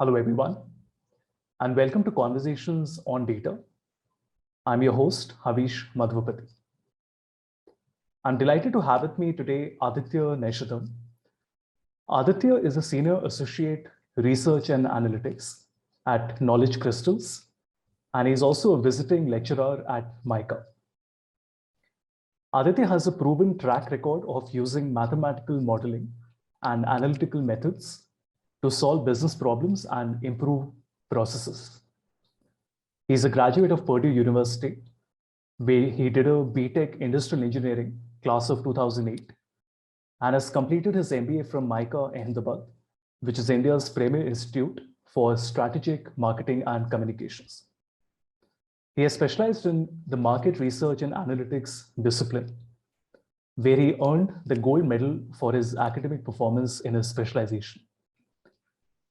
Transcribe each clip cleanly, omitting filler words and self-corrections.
Hello, everyone, and welcome to Conversations on Data. I'm your host, Havish Madhupati. I'm delighted to have with me today Aditya Naishadam. Aditya is a Senior Associate Research and Analytics at Knowledge Crystals, and he's also a visiting lecturer at MICA. Aditya has a proven track record of using mathematical modeling and analytical methods to solve business problems and improve processes. He's a graduate of Purdue University, where he did a BTech Industrial Engineering class of 2008 and has completed his MBA from MICA Ahmedabad, which is India's premier institute for strategic marketing and communications. He has specialized in the market research and analytics discipline, where he earned the gold medal for his academic performance in his specialization.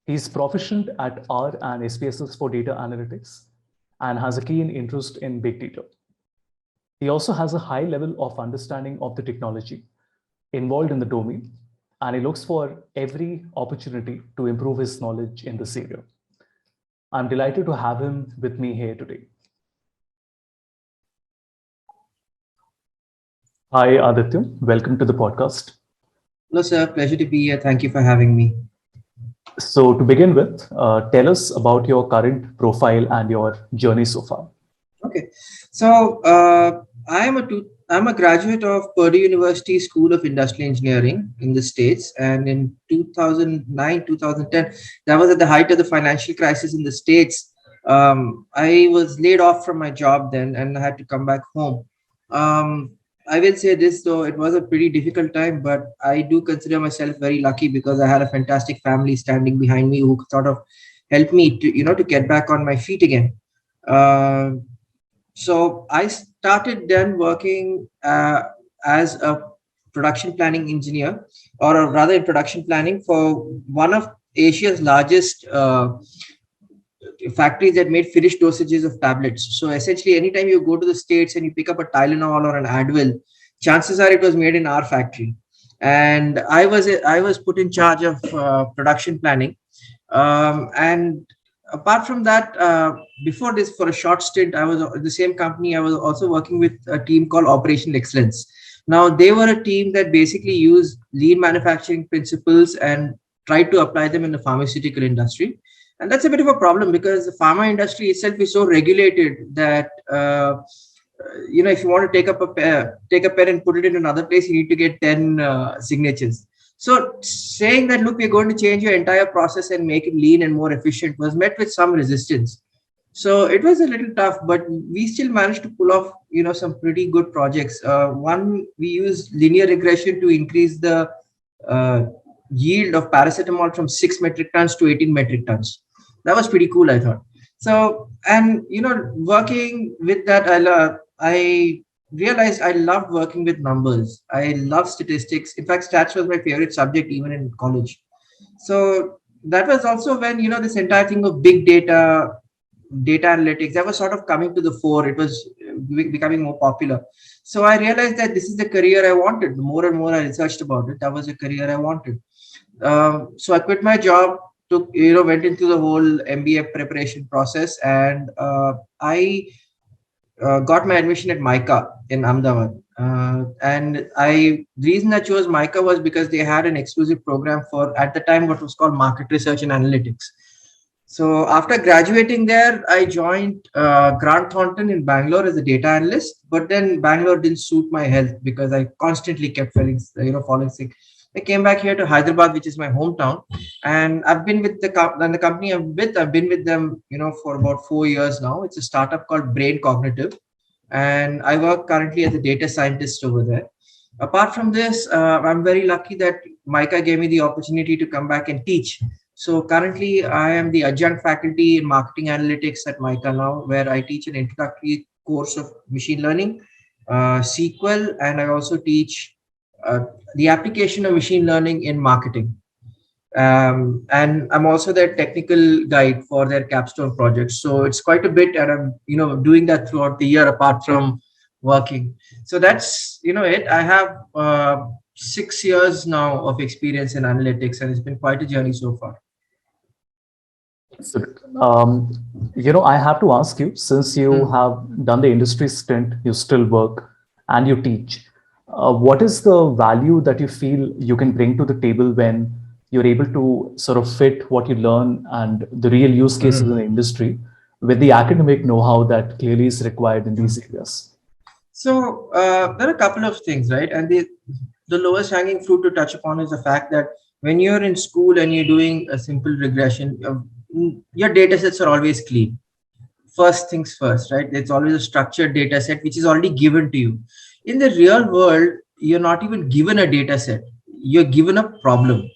He's proficient at R and SPSS for data analytics and has a keen interest in big data. He also has a high level of understanding of the technology involved in the domain, and he looks for every opportunity to improve his knowledge in this area. I'm delighted to have him with me here today. Hi, Aditya. Welcome to the podcast. Hello, sir. Pleasure to be here. Thank you for having me. So to begin with, tell us about your current profile and your journey so far. Okay. So I'm a graduate of Purdue University School of Industrial Engineering in the States. And in 2009, 2010, that was at the height of the financial crisis in the States. I was laid off from my job then and I had to come back home. I will say this, though, it was a pretty difficult time, but I do consider myself very lucky because I had a fantastic family standing behind me who sort of helped me to get back on my feet again. So I started then working as a production planning engineer, or rather in production planning for one of Asia's largest factories that made finished dosages of tablets. So essentially, anytime you go to the States and you pick up a Tylenol or an Advil, chances are it was made in our factory. And I was put in charge of production planning. And apart from that, before this, for a short stint, I was at the same company. I was also working with a team called Operational Excellence. Now, they were a team that basically used lean manufacturing principles and tried to apply them in the pharmaceutical industry. And that's a bit of a problem because the pharma industry itself is so regulated that if you want to take a pen and put it in another place, you need to get 10 signatures. So saying that, look, we're going to change your entire process and make it lean and more efficient was met with some resistance. So it was a little tough, but we still managed to pull off, some pretty good projects. One, we used linear regression to increase the yield of paracetamol from 6 metric tons to 18 metric tons. That was pretty cool, I thought. So, and working with that, I realized I loved working with numbers. I love statistics. In fact, stats was my favorite subject even in college. So that was also when this entire thing of big data analytics, that was sort of coming to the fore. It was becoming more popular. So I realized that this is the career I wanted. The more and more I researched about it, that was a career I wanted. So I quit my job, went into the whole MBA preparation process, and I got my admission at MICA in Ahmedabad. And the reason I chose MICA was because they had an exclusive program for, at the time, what was called market research and analytics. So after graduating there, I joined Grant Thornton in Bangalore as a data analyst. But then Bangalore didn't suit my health because I constantly kept falling sick. I came back here to Hyderabad, which is my hometown, and I've been with the company I've been with them, for about 4 years now. It's a startup called Brain Cognitive, and I work currently as a data scientist over there. Apart from this, I'm very lucky that MICA gave me the opportunity to come back and teach. So currently, I am the adjunct faculty in marketing analytics at MICA now, where I teach an introductory course of machine learning, SQL, and I also teach the application of machine learning in marketing. And I'm also their technical guide for their capstone projects. So it's quite a bit, and I'm doing that throughout the year apart from working. So that's it. I have 6 years now of experience in analytics, and it's been quite a journey so far. So, I have to ask you, since you Hmm. have done the industry stint, you still work and you teach, what is the value that you feel you can bring to the table when you're able to sort of fit what you learn and the real use cases in Mhm. the industry with the academic know-how that clearly is required in these areas? So there are a couple of things, right? And the lowest hanging fruit to touch upon is the fact that when you're in school and you're doing a simple regression, your data sets are always clean. First things first, right? It's always a structured data set which is already given to you. In the real world, you're not even given a data set. You're given a problem.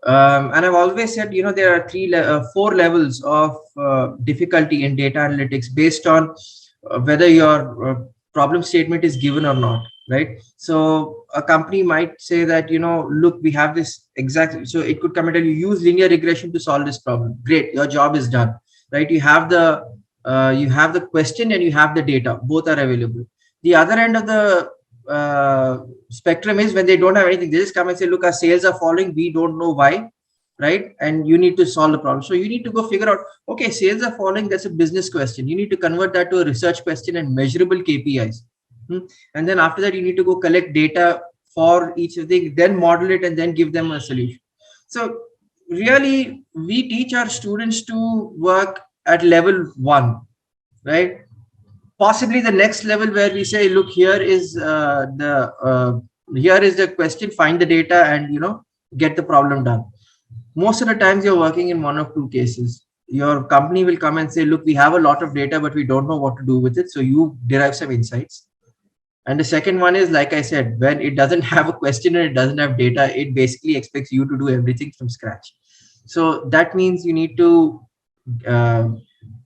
And I've always said, there are four levels of difficulty in data analytics based on whether your problem statement is given or not, right? So a company might say that, look, we have this exact. So it could come and tell you, use linear regression to solve this problem. Great, your job is done, right? You have the question and you have the data. Both are available. The other end of the spectrum is when they don't have anything. They just come and say, look, our sales are falling, we don't know why, right? And you need to solve the problem. So you need to go figure out, okay, sales are falling, that's a business question. You need to convert that to a research question and measurable KPIs. And then after that, you need to go collect data for each of the, then model it and then give them a solution. So really, we teach our students to work at level one, right? Possibly the next level where we say, look, here is the question, find the data, and get the problem done. Most of the times you're working in one of two cases. Your company will come and say, look, we have a lot of data but we don't know what to do with it, so you derive some insights. And the second one is, like I said, when it doesn't have a question and it doesn't have data, it basically expects you to do everything from scratch. So that means you need to, uh,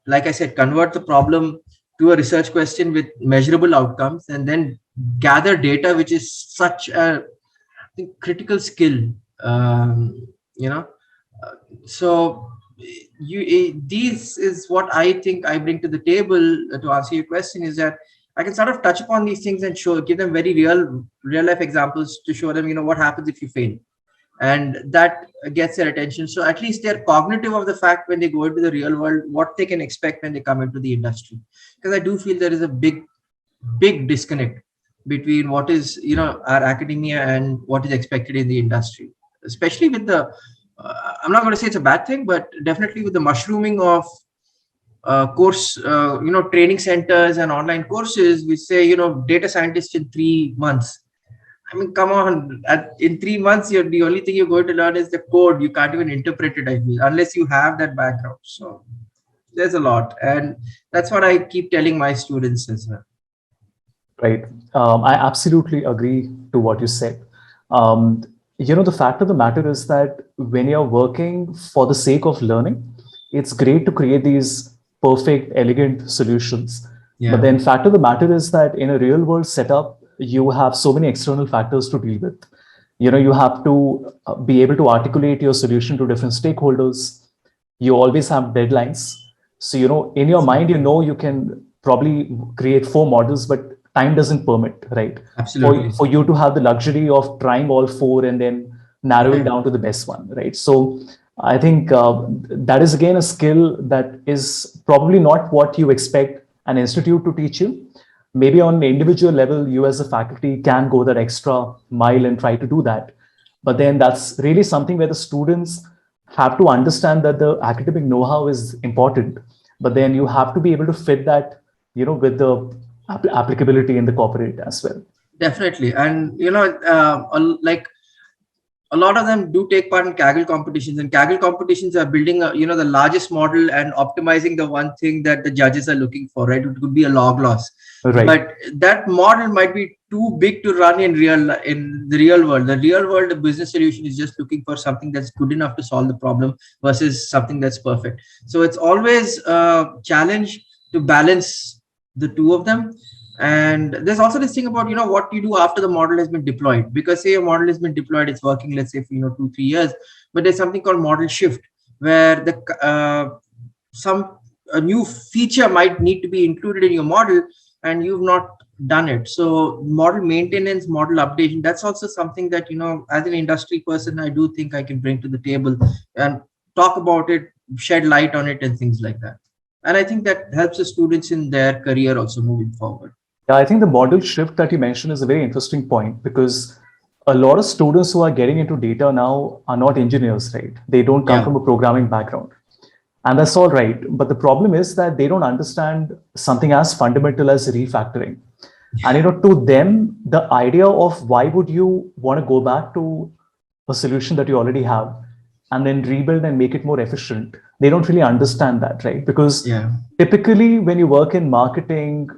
like I said, convert the problem to a research question with measurable outcomes, and then gather data, which is such a, I think, critical skill. Um, you know, so this is what I think I bring to the table, to answer your question, is that I can sort of touch upon these things and give them very real life examples to show them, what happens if you fail, and that gets their attention. So at least they're cognitive of the fact when they go into the real world, what they can expect when they come into the industry. Because I do feel there is a big disconnect between what is, our academia and what is expected in the industry, especially with the, I'm not going to say it's a bad thing, but definitely with the mushrooming of course, training centers and online courses, which say, data scientist in 3 months. I mean, come on. In 3 months, the only thing you're going to learn is the code. You can't even interpret it, I feel, unless you have that background. So there's a lot. And that's what I keep telling my students as well. Right. I absolutely agree to what you said. The fact of the matter is that when you're working for the sake of learning, it's great to create these perfect, elegant solutions. But Yeah, then, fact of the matter is that in a real world setup, you have so many external factors to deal with. You have to be able to articulate your solution to different stakeholders. You always have deadlines. So, in your mind, you can probably create four models, but time doesn't permit, right? For, absolutely. for you to have the luxury of trying all four and then narrowing Yeah, down to the best one, right? So I think that is again a skill that is probably not what you expect an institute to teach you. Maybe on an individual level, you as a faculty can go that extra mile and try to do that. But then that's really something where the students have to understand that the academic know-how is important, but then you have to be able to fit that, with the applicability in the corporate as well. definitely. And, like, a lot of them do take part in Kaggle competitions, and Kaggle competitions are building the largest model and optimizing the one thing that the judges are looking for, right? It could be a log loss, Right. but that model might be too big to run in the real world. The real world, the business solution is just looking for something that's good enough to solve the problem versus something that's perfect. So it's always a challenge to balance the two of them. And there's also this thing about, what you do after the model has been deployed, because say a model has been deployed, it's working, let's say, for 2-3 years, but there's something called model shift, where some a new feature might need to be included in your model and you've not done it. So model maintenance, model updation, that's also something that, as an industry person, I do think I can bring to the table and talk about it shed light on it and things like that. And I think that helps the students in their career also moving forward. Yeah, I think the model shift that you mentioned is a very interesting point, because a lot of students who are getting into data now are not engineers, right? They don't come from a programming background. And that's all right. But the problem is that they don't understand something as fundamental as refactoring. And to them, the idea of why would you want to go back to a solution that you already have and then rebuild and make it more efficient, they don't really understand that, right? Because typically when you work in marketing,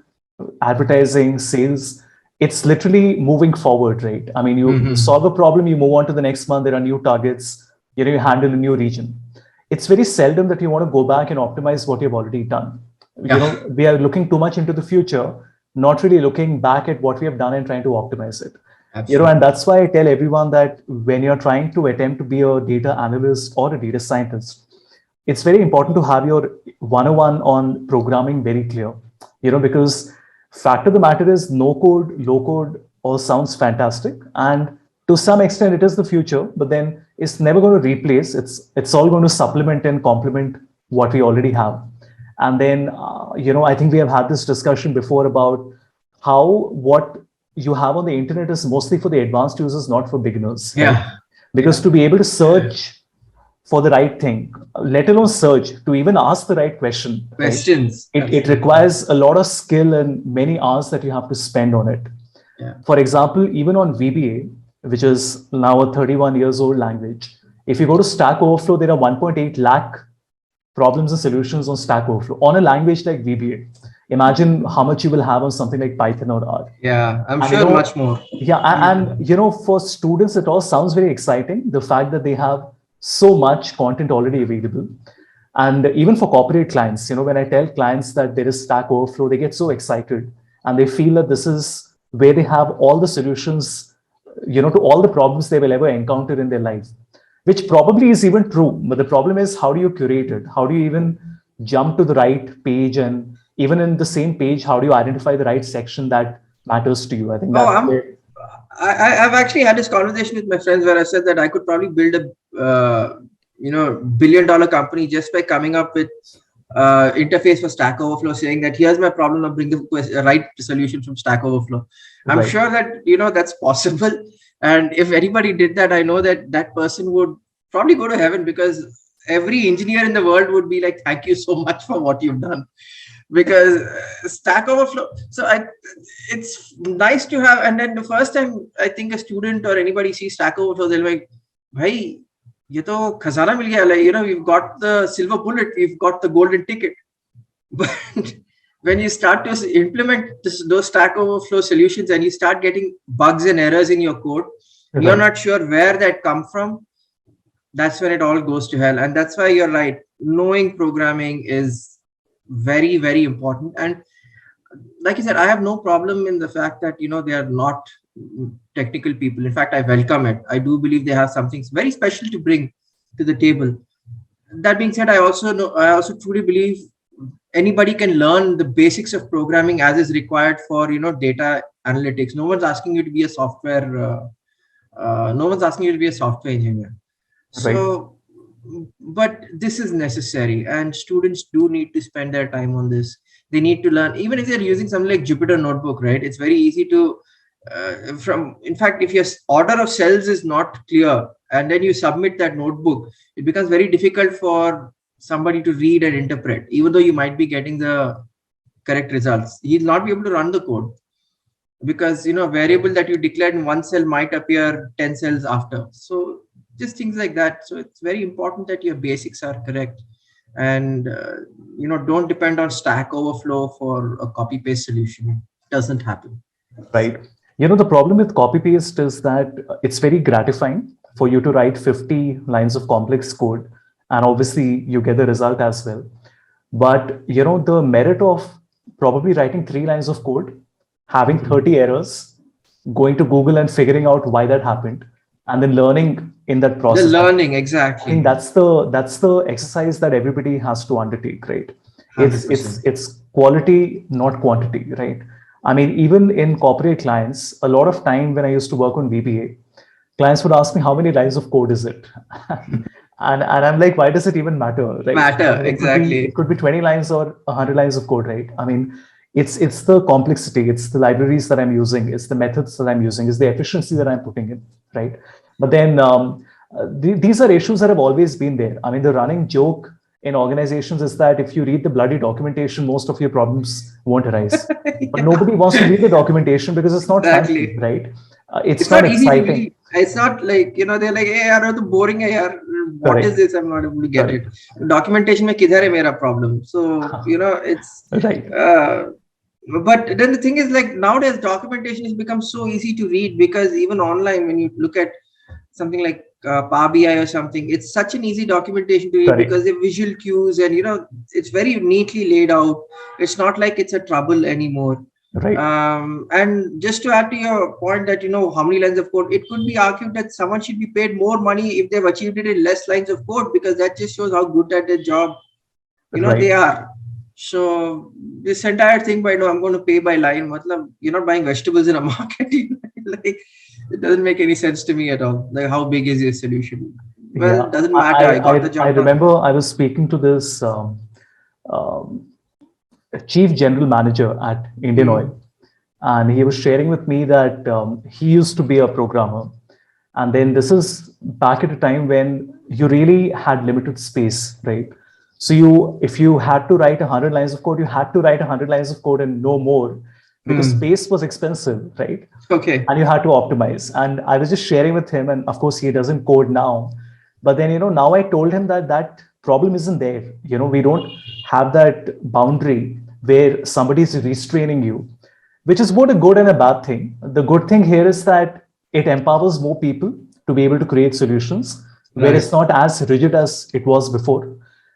advertising, sales, it's literally moving forward, right? I mean, you solve a problem, you move on to the next month, there are new targets, you handle a new region. It's very seldom that you want to go back and optimize what you've already done. We are looking too much into the future, not really looking back at what we have done and trying to optimize it. And that's why I tell everyone that when you're trying to attempt to be a data analyst or a data scientist, it's very important to have your 101 on programming very clear, because fact of the matter is no code, low code all sounds fantastic. And to some extent it is the future, but then it's never going to replace, it's all going to supplement and complement what we already have. And then, I think we have had this discussion before about how what you have on the internet is mostly for the advanced users, not for beginners. Right? Because to be able to search for the right thing, let alone search, to even ask the right questions, right? It requires a lot of skill and many hours that you have to spend on it. For example, even on VBA, which is now a 31 years old language, if you go to Stack Overflow, there are 1.8 lakh problems and solutions on Stack Overflow on a language like VBA. Imagine how much you will have on something like Python or R. Yeah, I'm sure much more. Yeah, and for students, it all sounds very exciting. The fact that they have so much content already available. And even for corporate clients, when I tell clients that there is Stack Overflow, they get so excited and they feel that this is where they have all the solutions, to all the problems they will ever encounter in their life, which probably is even true. But the problem is, how do you curate it? How do you even jump to the right page? And even in the same page, how do you identify the right section that matters to you? I think I've actually had this conversation with my friends where I said that I could probably build a billion-dollar company just by coming up with interface for Stack Overflow, saying that here's my problem, I'll bring the right solution from Stack Overflow. I'm sure that that's possible, and if anybody did that, I know that person would probably go to heaven, because every engineer in the world would be like, thank you so much for what you've done. Because Stack Overflow, it's nice to have. And then the first time I think a student or anybody sees Stack Overflow, they're like, "Bhai, ye to khazana mil gaya." We've got the silver bullet, we've got the golden ticket. But when you start to implement those Stack Overflow solutions and you start getting bugs and errors in your code, you're not sure where that come from. That's when it all goes to hell. And that's why you're right. Knowing programming is very, very important. And like you said, I have no problem in the fact that they are not technical people. In fact, I welcome it. I do believe they have something very special to bring to the table. That being said, I also truly believe anybody can learn the basics of programming as is required for data analytics. No one's asking you to be a software engineer. So but this is necessary, and students do need to spend their time on this. They need to learn, even if they're using something like Jupyter Notebook, right? It's very easy to in fact, if your order of cells is not clear and then you submit that notebook, it becomes very difficult for somebody to read and interpret. Even though you might be getting the correct results, he'll not be able to run the code, because a variable that you declared in one cell might appear 10 cells after. So just things like that. So it's very important that your basics are correct, and don't depend on Stack Overflow for a copy paste solution. It doesn't happen. Right. The problem with copy paste is that it's very gratifying for you to write 50 lines of complex code, and obviously you get the result as well. But the merit of probably writing 3 lines of code, having 30 errors, going to Google and figuring out why that happened, and then learning in that process. The learning, exactly. I think that's the exercise that everybody has to undertake, right? It's quality, not quantity, right? I mean, even in corporate clients, a lot of time when I used to work on VBA, clients would ask me, how many lines of code is it? And I'm like, why does it even matter, right? I Matter, mean, exactly. it could be 20 lines or 100 lines of code, right? I mean, it's the complexity, it's the libraries that I'm using, it's the methods that I'm using, it's the efficiency that I'm putting in, right? But then these are issues that have always been there. I mean, the running joke in organizations is that if you read the bloody documentation, most of your problems won't arise. But Yeah, nobody wants to read the documentation because it's not fancy, exactly. right? It's It's not not easy to exciting. read. It's not like, they're like, hey, yaar, to boring hai, yaar. What is Correct. this? I'm not able to get it. Correct. Documentation mein kidhar hai mera problem. So, it's, Right. uh, but then the thing is, like, nowadays documentation has become so easy to read, because even online, when you look at something like Power BI or something, it's such an easy documentation to read Correct. because the visual cues, and it's very neatly laid out. It's not like it's a trouble anymore. Right. And just to add to your point that how many lines of code, it could be argued that someone should be paid more money if they've achieved it in less lines of code, because that just shows how good at their job they Right. are. So this entire thing by I'm going to pay by line, matlab, you're not buying vegetables in a market. Like, it doesn't make any sense to me at all. Like, how big is your solution? Well, Yeah. it doesn't matter. I got the I job done. remember I was speaking to this um, chief general manager at Indian Hmm. Oil, and he was sharing with me that he used to be a programmer. And then this is back at a time when you really had limited space, right? So if you had to write 100 lines of code, you had to write 100 lines of code and no more, because Hmm. space was expensive, right? Okay. And you had to optimize. And I was just sharing with him, and of course he doesn't code now, but then now I told him that that problem isn't there. We don't have that boundary where somebody is restraining you, which is both a good and a bad thing. The good thing here is that it empowers more people to be able to create solutions where it's Right. not as rigid as it was before.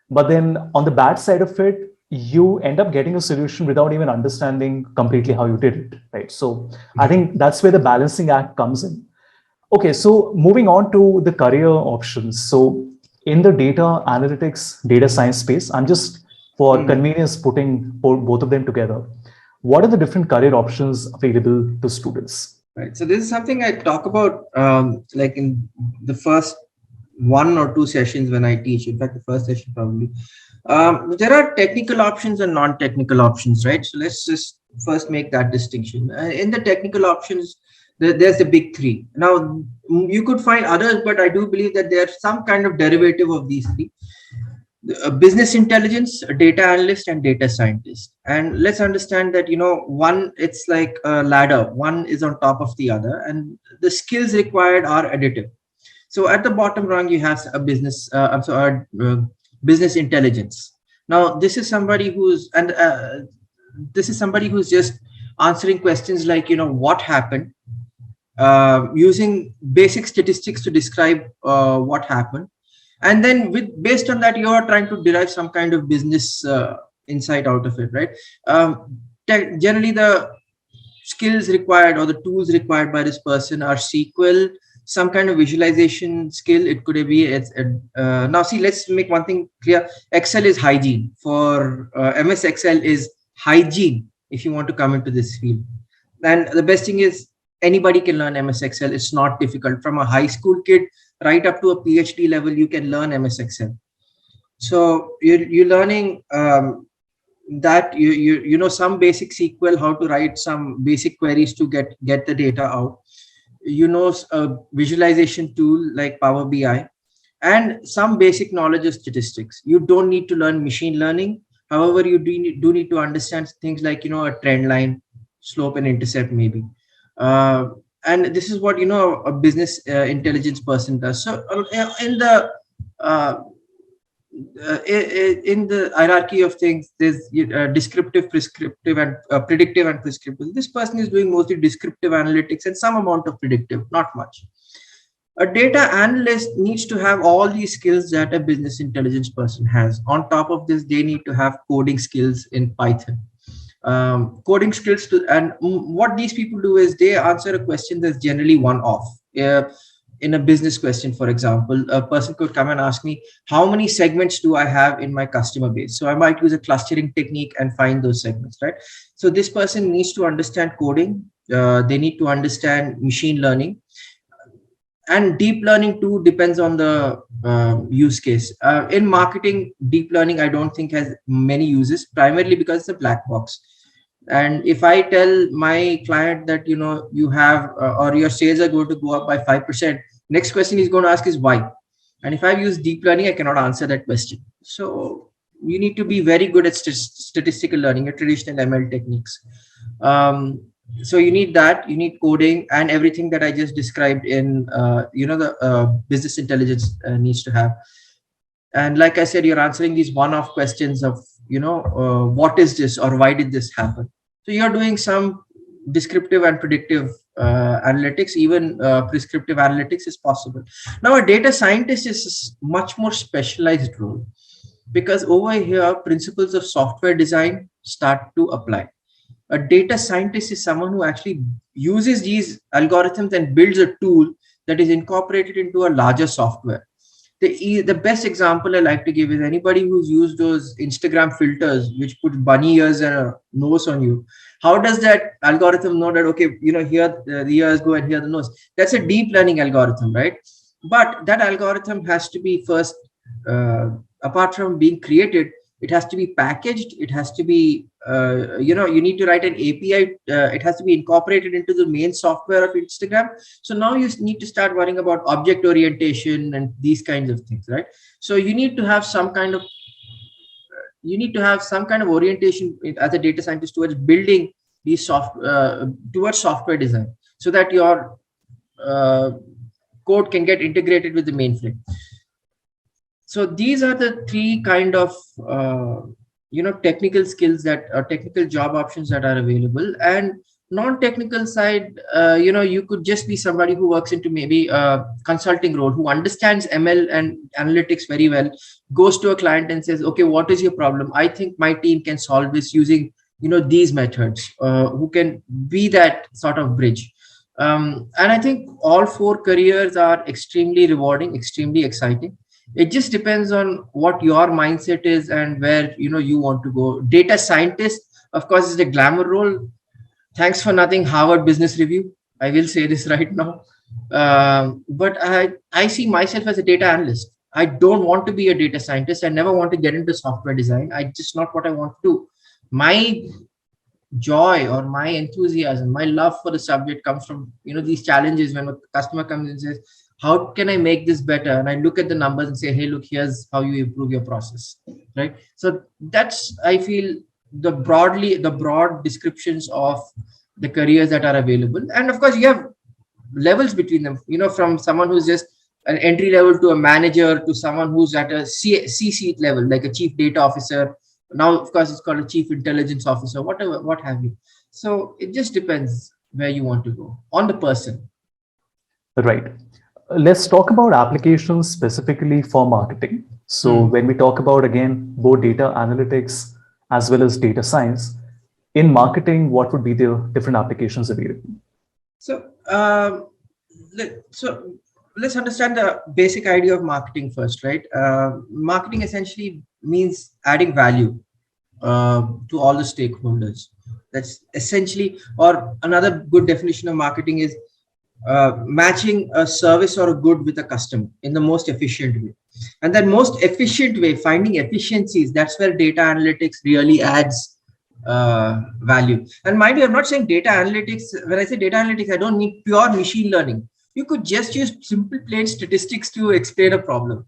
But then on the bad side of it, you end up getting a solution without even understanding completely how you did it, right? So I think that's where the balancing act comes in. Okay, so moving on to the career options. So in the data analytics, data science space, I'm just for Hmm. convenience putting both of them together. What are the different career options available to students? Right. So this is something I talk about, like in the first 1 or 2 sessions when I teach. In fact, the first session probably. There are technical options and non-technical options, right? So let's just first make that distinction. In the technical options, there's the big three. Now, you could find others, but I do believe that there's some kind of derivative of these three: business intelligence, a data analyst, and data scientist. And let's understand that one, it's like a ladder, one is on top of the other, and the skills required are additive. So at the bottom rung you have a business intelligence. Now this is somebody who's just answering questions like what happened, using basic statistics to describe what happened, and then based on that you are trying to derive some kind of business insight out of it, right? Generally the skills required or the tools required by this person are SQL, some kind of visualization skill. It could be now see, let's make one thing clear. Excel is hygiene for MS Excel is hygiene if you want to come into this field. And the best thing is anybody can learn MS Excel. It's not difficult. From a high school kid right up to a PhD level, you can learn MS Excel. So you're learning that you know some basic SQL, how to write some basic queries to get the data out. A visualization tool like Power BI, and some basic knowledge of statistics. You don't need to learn machine learning. However, you do need to understand things like a trend line, slope, and intercept maybe. And this is what a business intelligence person does. So in the uh, in the hierarchy of things, there's descriptive, prescriptive, and predictive and prescriptive. This person is doing mostly descriptive analytics and some amount of predictive, not much. A data analyst needs to have all these skills that a business intelligence person has. On top of this, they need to have coding skills in Python. Coding skills and what these people do is they answer a question that's generally one off. In a business question, for example, a person could come and ask me, how many segments do I have in my customer base? So I might use a clustering technique and find those segments, right? So this person needs to understand coding. They need to understand machine learning. and deep learning too depends on the use case. In marketing, deep learning I don't think has many uses, primarily because it's a black box. And if I tell my client that you have or your sales are going to go up by 5%, next question he's going to ask is why. And if I've used deep learning, I cannot answer that question. So you need to be very good at statistical learning, your traditional ML techniques. So you need that, you need coding and everything that I just described in the business intelligence needs to have. And like I said, you're answering these one-off questions of what is this or why did this happen. So you're doing some descriptive and predictive analytics. Even prescriptive analytics is possible. Now a data scientist is a much more specialized role, because over here principles of software design start to apply. A data scientist is someone who actually uses these algorithms and builds a tool that is incorporated into a larger software. The best example I like to give is anybody who's used those Instagram filters which put bunny ears and a nose on you. How does that algorithm know that, okay, here the ears go and here the nose? That's a deep learning algorithm, right? But that algorithm has to be first, apart from being created, it has to be packaged. It has to be, you need to write an API. It has to be incorporated into the main software of Instagram. So now you need to start worrying about object orientation and these kinds of things, right? So you need to have some kind of orientation as a data scientist towards building these towards software design, so that your code can get integrated with the mainframe. So these are the three kind of technical skills that are technical job options that are available. And non-technical side, you could just be somebody who works into maybe a consulting role, who understands ML and analytics very well, goes to a client and says, okay, what is your problem? I think my team can solve this using these methods, who can be that sort of bridge. And I think all four careers are extremely rewarding, extremely exciting. It just depends on what your mindset is and where you want to go. Data scientist, of course, is the glamour role. Thanks for nothing, Harvard Business Review. I will say this right now. But I see myself as a data analyst. I don't want to be a data scientist. I never want to get into software design. I just not what I want to do. My joy or my enthusiasm, my love for the subject comes from these challenges. When a customer comes and says, how can I make this better? And I look at the numbers and say, hey, look, here's how you improve your process, right? So that's, I feel, the broad descriptions of the careers that are available. And of course, you have levels between them, from someone who's just an entry level to a manager to someone who's at a C-suite level, like a chief data officer. Now, of course, it's called a chief intelligence officer, whatever, what have you. So it just depends where you want to go on the person. Right. Let's talk about applications specifically for marketing. So when we talk about, again, both data analytics as well as data science, in marketing, what would be the different applications available? So, let's understand the basic idea of marketing first, right? Marketing essentially means adding value to all the stakeholders. That's essentially, or another good definition of marketing is matching a service or a good with a customer in the most efficient way. And that most efficient way, finding efficiencies, that's where data analytics really adds value. And mind you, I'm not saying data analytics. When I say data analytics, I don't mean pure machine learning. You could just use simple plain statistics to explain a problem,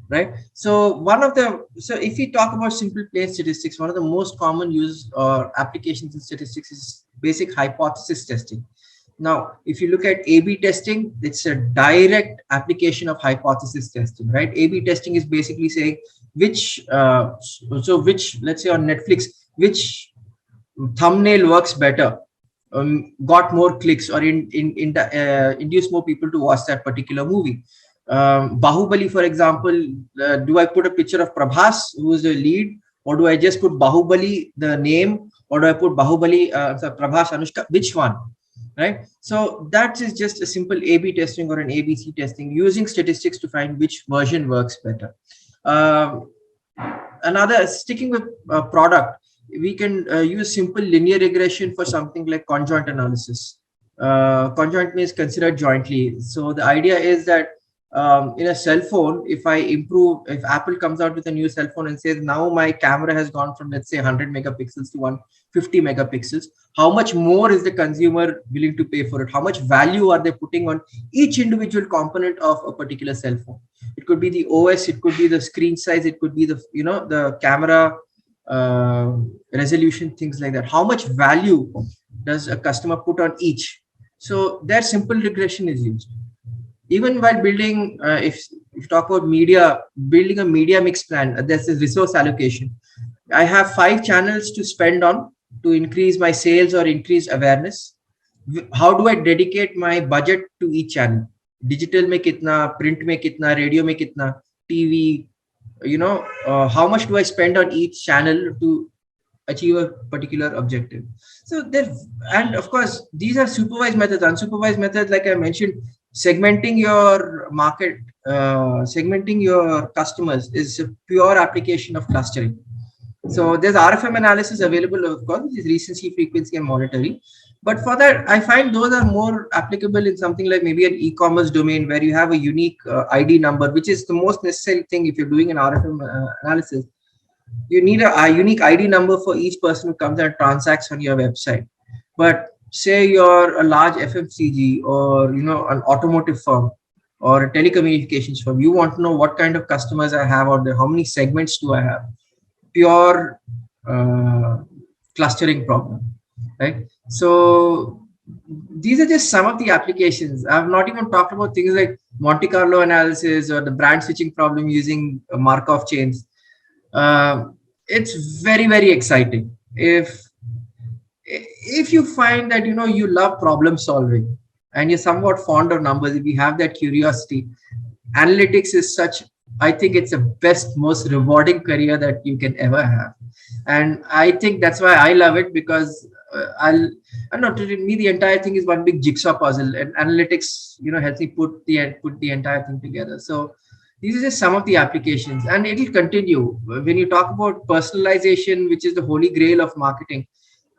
right? So if we talk about simple plain statistics, one of the most common use or applications in statistics is basic hypothesis testing. Now, if you look at A/B testing, it's a direct application of hypothesis testing, right? A/B testing is basically saying which, let's say on Netflix, which thumbnail works better, got more clicks, or induce more people to watch that particular movie. Bahubali, for example, do I put a picture of Prabhas, who is the lead, or do I just put Bahubali, the name, or do I put Bahubali, Prabhas, Anushka, which one? Right? So that is just a simple A/B testing or an ABC testing using statistics to find which version works better. Another, sticking with product, we can use simple linear regression for something like conjoint analysis. Conjoint means considered jointly. So the idea is that in a cell phone, if Apple comes out with a new cell phone and says now my camera has gone from, let's say, 100 megapixels to 150 megapixels, how much more is the consumer willing to pay for it? How much value are they putting on each individual component of a particular cell phone? It could be the OS, it could be the screen size, it could be the camera resolution, things like that. How much value does a customer put on each? So their simple regression is used. Even while building, if you talk about media, building a media mix plan, there's a resource allocation. I have 5 channels to spend on to increase my sales or increase awareness. How do I dedicate my budget to each channel? Digital mein kitna, print mein kitna, radio mein kitna, TV, how much do I spend on each channel to achieve a particular objective? So there, and of course, these are supervised methods. Unsupervised methods, like I mentioned, segmenting your market, segmenting your customers is a pure application of clustering. So there's RFM analysis available, of course, which is recency, frequency, and monitoring. But for that, I find those are more applicable in something like maybe an e-commerce domain where you have a unique ID number, which is the most necessary thing if you're doing an RFM analysis. You need a unique ID number for each person who comes and transacts on your website. But say you're a large FMCG or an automotive firm or a telecommunications firm, you want to know what kind of customers I have out there, how many segments do I have? Pure clustering problem, right? So these are just some of the applications. I've not even talked about things like Monte Carlo analysis or the brand switching problem using Markov chains. It's very, very exciting. If you find that you love problem solving and you're somewhat fond of numbers, if you have that curiosity, analytics is such, I think it's the best, most rewarding career that you can ever have. And I think that's why I love it, because I don't know, to me the entire thing is one big jigsaw puzzle, and analytics helps me put the entire thing together. So these are just some of the applications, and it will continue. When you talk about personalization, which is the holy grail of marketing,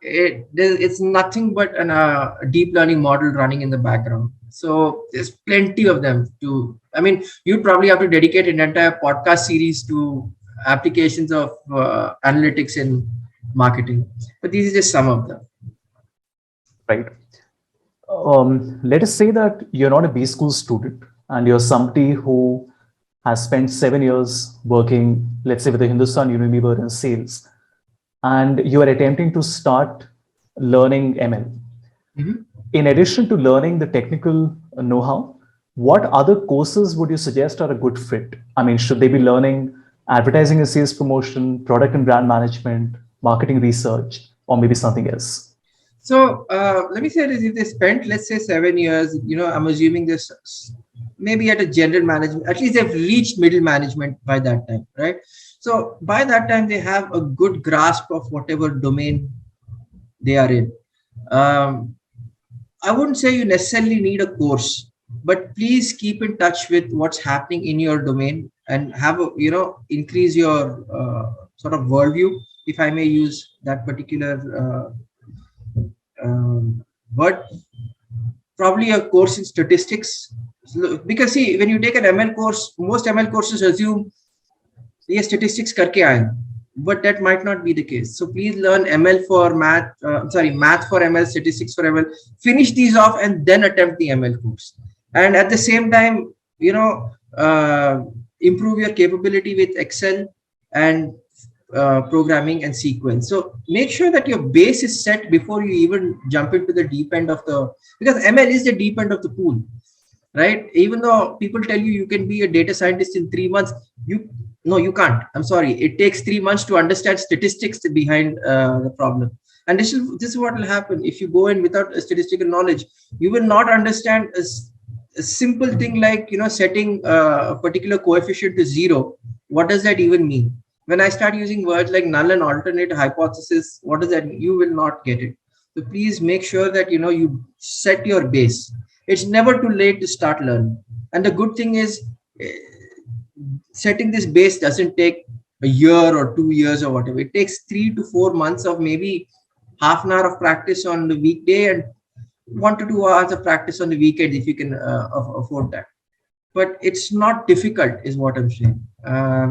it's nothing but a deep learning model running in the background. So there's plenty of them you'd probably have to dedicate an entire podcast series to applications of analytics in marketing, but these are just some of them. Right. Let us say that you're not a BSchool student and you're somebody who has spent 7 years working, let's say, with the Hindustan Unilever in sales, and you are attempting to start learning ML. Mm-hmm. In addition to learning the technical know-how, what other courses would you suggest are a good fit? Should they be learning advertising and sales promotion, product and brand management, marketing research, or maybe something else? So let me say this: if they spent, let's say, 7 years, I'm assuming this maybe at a general management, at least they've reached middle management by that time, right? So by that time, they have a good grasp of whatever domain they are in. I wouldn't say you necessarily need a course, but please keep in touch with what's happening in your domain and have increase your sort of worldview, if I may use that particular word. Probably a course in statistics, because see, when you take an ML course, most ML courses assume statistics karke aaye, but that might not be the case. So please learn ML for math, math for ML, statistics for ML. Finish these off and then attempt the ML course. And at the same time, improve your capability with Excel and programming and sequence. So make sure that your base is set before you even jump into the deep end of because ML is the deep end of the pool, right? Even though people tell you can be a data scientist in 3 months, no, you can't. I'm sorry. It takes 3 months to understand statistics behind the problem. And this is what will happen if you go in without statistical knowledge. You will not understand a simple thing like setting a particular coefficient to 0. What does that even mean? When I start using words like null and alternate hypothesis, what does that mean? You will not get it. So please make sure that you set your base. It's never too late to start learning. And the good thing is, setting this base doesn't take a year or 2 years or whatever. It takes 3 to 4 months of maybe half an hour of practice on the weekday and 1 to 2 hours of practice on the weekends if you can afford that. But it's not difficult, is what I'm saying.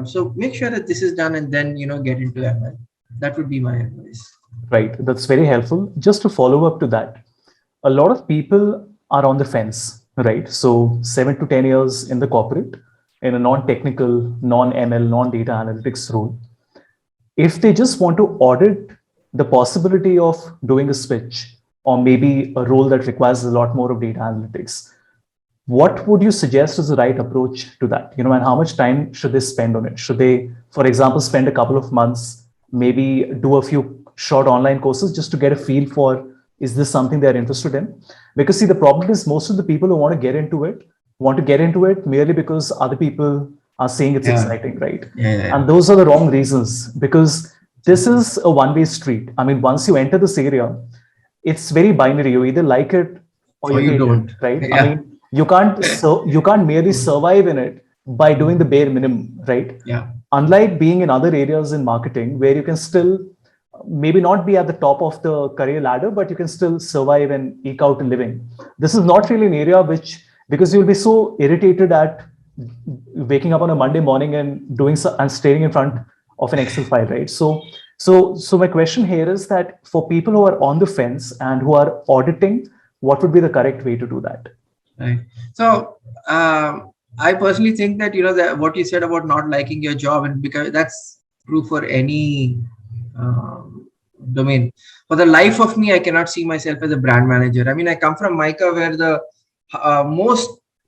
So make sure that this is done, and then get into ML. That would be my advice. Right. That's very helpful. Just to follow up to that, a lot of people are on the fence, right? So 7 to 10 years in the corporate, in a non-technical, non-ML, non-data analytics role. If they just want to audit the possibility of doing a switch, or maybe a role that requires a lot more of data analytics, what would you suggest is the right approach to that? And how much time should they spend on it? Should they, for example, spend a couple of months, maybe do a few short online courses just to get a feel for, is this something they're interested in? Because see, the problem is most of the people who want to get into it merely because other people are saying it's exciting, right? And those are the wrong reasons, because this is a one-way street. I mean, once you enter this area, it's very binary. You either like it or you hate don't, it, right? I mean, you can't merely survive in it by doing the bare minimum, right? Unlike being in other areas in marketing where you can still maybe not be at the top of the career ladder, but you can still survive and eke out a living. This is not really an area because you'll be so irritated at waking up on a Monday morning and staring in front of an Excel file, right? So my question here is that for people who are on the fence and who are auditing, what would be the correct way to do that? Right. So I personally think that that what you said about not liking your job, and because that's true for any domain. For the life of me, I cannot see myself as a brand manager. I mean, I come from MICA, where the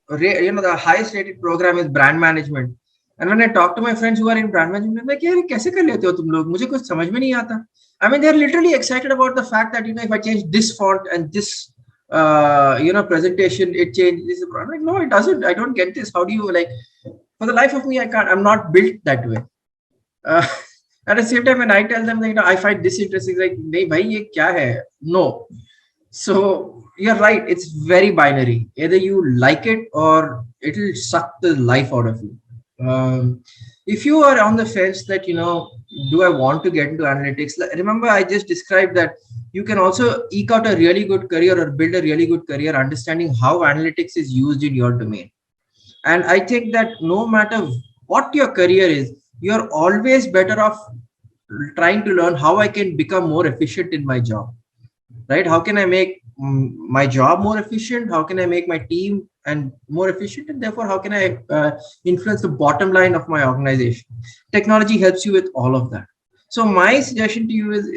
the highest rated program is brand management. And when I talk to my friends who are in brand management, I'm like, "Yaar, kaise kar lete ho tum log? Mujhe kuch samajh mein nahi aata." I mean, they're literally excited about the fact that if I change this font and this presentation, it changes. I'm like, no, it doesn't. I don't get this. How do you for the life of me, I can't. I'm not built that way. At the same time, when I tell them that I find this interesting, like, nahi bhai, ye kya hai? No. So you're right. It's very binary. Either you like it or it'll suck the life out of you. If you are on the fence that do I want to get into analytics? Remember, I just described that you can also eke out a really good career or build a really good career understanding how analytics is used in your domain. And I think that no matter what your career is, you're always better off trying to learn how I can become more efficient in my job, right? How can I make my job more efficient? How can I make my team and more efficient? And therefore, how can I influence the bottom line of my organization? Technology helps you with all of that. So my suggestion to you is,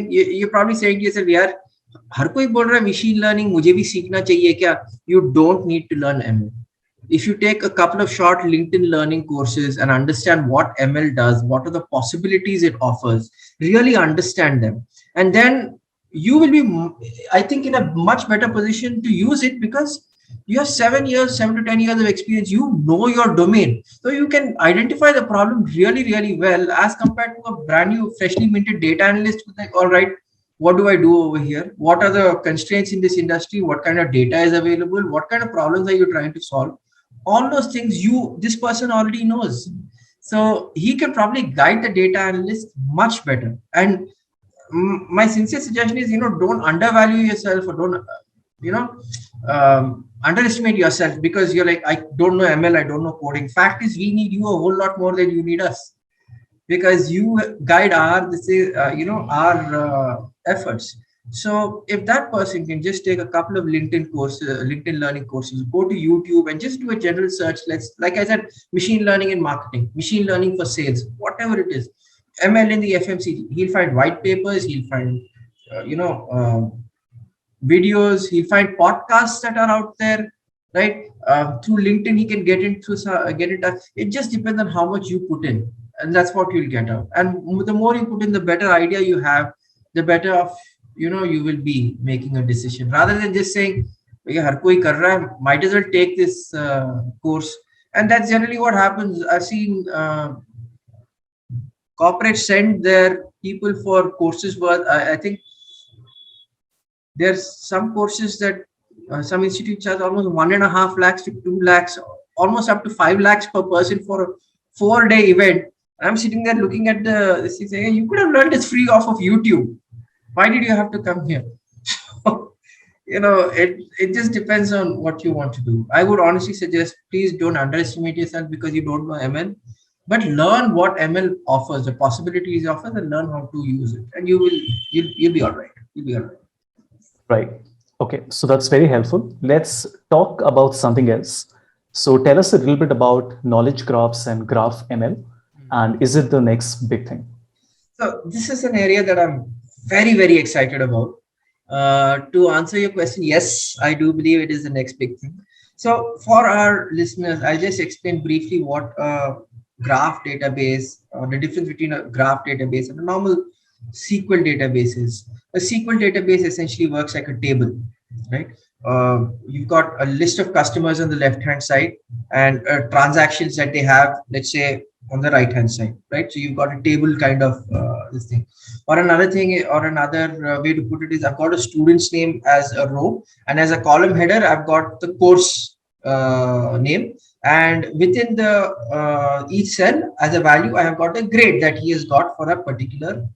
you're probably saying to yourself, yaar, har koi bol raha hai machine learning, mujhe bhi seekhna chahiye kya? You don't need to learn ML. If you take a couple of short LinkedIn learning courses and understand what ML does, what are the possibilities it offers, really understand them, and then you will be, I think, in a much better position to use it, because you have 7 to 10 years of experience. You know your domain, so you can identify the problem really, really well, as compared to a brand new, freshly minted data analyst who's like, all right, what do I do over here? What are the constraints in this industry? What kind of data is available? What kind of problems are you trying to solve? All those things this person already knows. So he can probably guide the data analyst much better. And my sincere suggestion is, don't undervalue yourself, or don't, underestimate yourself because you're like, I don't know ML, I don't know coding. Fact is, we need you a whole lot more than you need us, because you guide our efforts. So if that person can just take a couple of LinkedIn learning courses, go to YouTube and just do a general search. Like I said, machine learning in marketing, machine learning for sales, whatever it is, ML in the FMCG, he'll find white papers, he'll find, videos, he'll find podcasts that are out there, right? Through LinkedIn, he can get it. It just depends on how much you put in, and that's what you'll get out. And the more you put in, the better idea you have, the better off you will be making a decision, rather than just saying, har koi kar raha hai, might as well take this course. And that's generally what happens. I've seen corporates send their people for courses worth, I think there's some courses that some institutes charge almost 1.5 lakhs to 2 lakhs, almost up to 5 lakhs per person for a 4-day event. I'm sitting there looking at this thing saying, you could have learned this free off of YouTube. Why did you have to come here? it just depends on what you want to do. I would honestly suggest, please don't underestimate yourself because you don't know ML, but learn what ML offers, the possibilities it offers, and learn how to use it, and you'll be all right. You'll be all right. Right. Okay, so that's very helpful. Let's talk about something else. So tell us a little bit about knowledge graphs and graph ML, and is it the next big thing? So this is an area that I'm very, very excited about. To answer your question, yes, I do believe it is the next big thing. So for our listeners, I'll just explain briefly what a graph database, or the difference between a graph database and a normal SQL database is. A SQL database essentially works like a table, right? You've got a list of customers on the left-hand side and transactions that they have, let's say, on the right-hand side, right? So you've got a table kind of this thing. Or another thing, or another way to put it is, I've got a student's name as a row, and as a column header, I've got the course name, and within the each cell as a value, I have got a grade that he has got for a particular